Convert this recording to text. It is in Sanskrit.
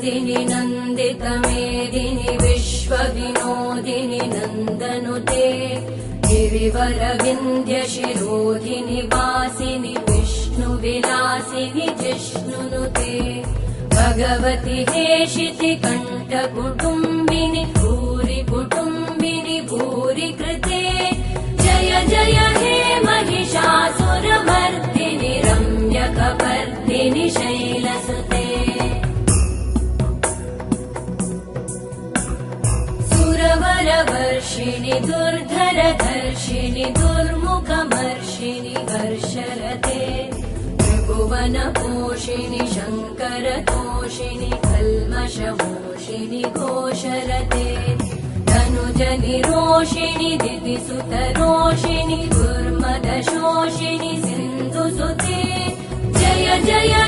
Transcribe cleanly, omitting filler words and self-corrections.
मेदिनि नन्दितमेदिनि विश्वविनोदिनि नन्दनुते गिरिवरविन्द्यशिरोधिनि वासिनि विष्णुविलासिनि जिष्णुनुते भगवति हेशिति कण्ठकुटुम्बिनि भूरि कुटुम्बिनि भूरि कृते जय जय हे महिषासुरमर्दिनि रम्यकपर्दिनि शैलसुते सुरवरवर्षिणि दुर्धरधर्षिणि दुर्मुखमर्षिणि हर्षरते त्रिभुवनपोषिणि शङ्करतोषिणि कल्मषमोषिणि घोषरते धनुजनिरोषिणि दितिसुतरोषिणि दुर्मदशोषिणि सिन्धुसुते जय जय